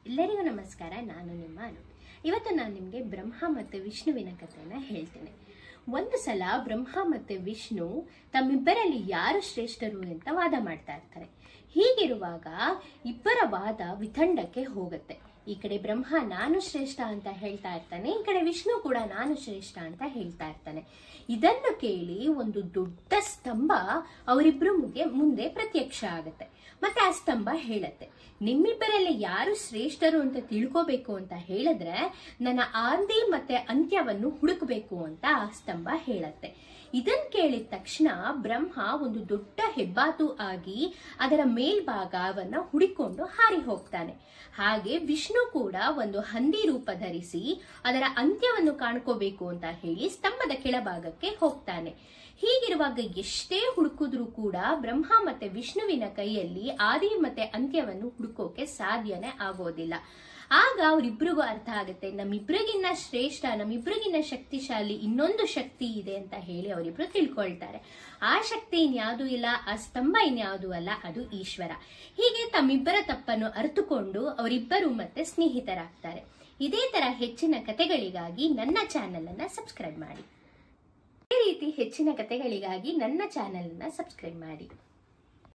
ಎಲ್ಲರಿಗೂ ನಮಸ್ಕಾರ. ನಾನು ನಿಮ್ಮ ಅನು. ಇವತ್ತು ನಾನು ನಿಮಗೆ ಬ್ರಹ್ಮ ಮತ್ತು ವಿಷ್ಣುವಿನ ಕಥೆಯನ್ನು ಹೇಳ್ತೇನೆ. ಒಂದು ಸಲ ಬ್ರಹ್ಮ ಮತ್ತು ವಿಷ್ಣು ತಮ್ಮಿಬ್ಬರಲ್ಲಿ ಯಾರು ಶ್ರೇಷ್ಠರು ಅಂತ ವಾದ ಮಾಡ್ತಾ ಇರ್ತಾರೆ. ಹೀಗಿರುವಾಗ ಇಬ್ಬರ ವಾದ ವಿತಂಡಕ್ಕೆ ಹೋಗುತ್ತೆ. ಈ ಕಡೆ ಬ್ರಹ್ಮ ನಾನು ಶ್ರೇಷ್ಠ ಅಂತ ಹೇಳ್ತಾ ಇರ್ತಾನೆ, ಈ ಕಡೆ ವಿಷ್ಣು ಕೂಡ ನಾನು ಶ್ರೇಷ್ಠ ಅಂತ ಹೇಳ್ತಾ ಇರ್ತಾನೆ. ಇದನ್ನು ಕೇಳಿ ಒಂದು ದೊಡ್ಡ ಸ್ತಂಭ ಅವರಿಬ್ಬರು ಮುಂದೆ ಪ್ರತ್ಯಕ್ಷ ಆಗುತ್ತೆ. ಮತ್ತೆ ಆ ಸ್ತಂಭ ಹೇಳತ್ತೆ, ನಿಮ್ಮಿಬ್ಬರಲ್ಲಿ ಯಾರು ಶ್ರೇಷ್ಠರು ಅಂತ ತಿಳ್ಕೋಬೇಕು ಅಂತ ಹೇಳಿದ್ರೆ ನನ್ನ ಆದಿ ಮತ್ತೆ ಅಂತ್ಯವನ್ನು ಹುಡುಕಬೇಕು ಅಂತ ಆ ಸ್ತಂಭ ಹೇಳತ್ತೆ. ಇದನ್ ಕೇಳಿದ ತಕ್ಷಣ ಬ್ರಹ್ಮ ಒಂದು ದೊಡ್ಡ ಹೆಬ್ಬಾತು ಆಗಿ ಅದರ ಮೇಲ್ಭಾಗವನ್ನ ಹುಡಿಕೊಂಡು ಹಾರಿ ಹೋಗ್ತಾನೆ. ಹಾಗೆ ವಿಷ್ಣು ಕೂಡ ಒಂದು ಹಂದಿ ರೂಪ ಧರಿಸಿ ಅದರ ಅಂತ್ಯವನ್ನು ಕಾಣ್ಕೋಬೇಕು ಅಂತ ಹೇಳಿ ಸ್ತಂಭದ ಕೆಳಭಾಗಕ್ಕೆ ಹೋಗ್ತಾನೆ. ಹೀಗಿರುವಾಗ ಎಷ್ಟೇ ಹುಡುಕಿದ್ರೂ ಕೂಡ ಬ್ರಹ್ಮ ಮತ್ತೆ ವಿಷ್ಣುವಿನ ಕೈಯಲ್ಲಿ ಆದಿ ಮತ್ತೆ ಅಂತ್ಯವನ್ನು ಹುಡುಕೋಕೆ ಸಾಧ್ಯನೇ ಆಗೋದಿಲ್ಲ. ಆಗ ಅವರಿಬ್ರಿಗೂ ಅರ್ಥ ಆಗುತ್ತೆ, ನಮ್ಮಿಬ್ರಿಗಿನ್ನ ಶ್ರೇಷ್ಠ, ನಮ್ಮಿಬ್ರಿಗಿನ್ನ ಶಕ್ತಿಶಾಲಿ ಇನ್ನೊಂದು ಶಕ್ತಿ ಇದೆ ಅಂತ ಹೇಳಿ ಅವರಿಬ್ರು ತಿಳ್ಕೊಳ್ತಾರೆ. ಆ ಶಕ್ತಿ ಇನ್ಯಾವುದೂ ಇಲ್ಲ, ಆ ಸ್ತಂಭ ಇನ್ಯಾವುದೂ ಅಲ್ಲ, ಅದು ಈಶ್ವರ. ಹೀಗೆ ತಮ್ಮಿಬ್ಬರ ತಪ್ಪನ್ನು ಅರಿತುಕೊಂಡು ಅವರಿಬ್ಬರು ಮತ್ತೆ ಸ್ನೇಹಿತರಾಗ್ತಾರೆ. ಇದೇ ತರ ಹೆಚ್ಚಿನ ಕಥೆಗಳಿಗಾಗಿ ನನ್ನ ಚಾನೆಲ್ ಅನ್ನ ಸಬ್ಸ್ಕ್ರೈಬ್ ಮಾಡಿ. ಈ ರೀತಿ ಹೆಚ್ಚಿನ ಕಥೆಗಳಿಗಾಗಿ ನನ್ನ ಚಾನೆಲ್ ಅನ್ನ ಸಬ್ಸ್ಕ್ರೈಬ್ ಮಾಡಿ.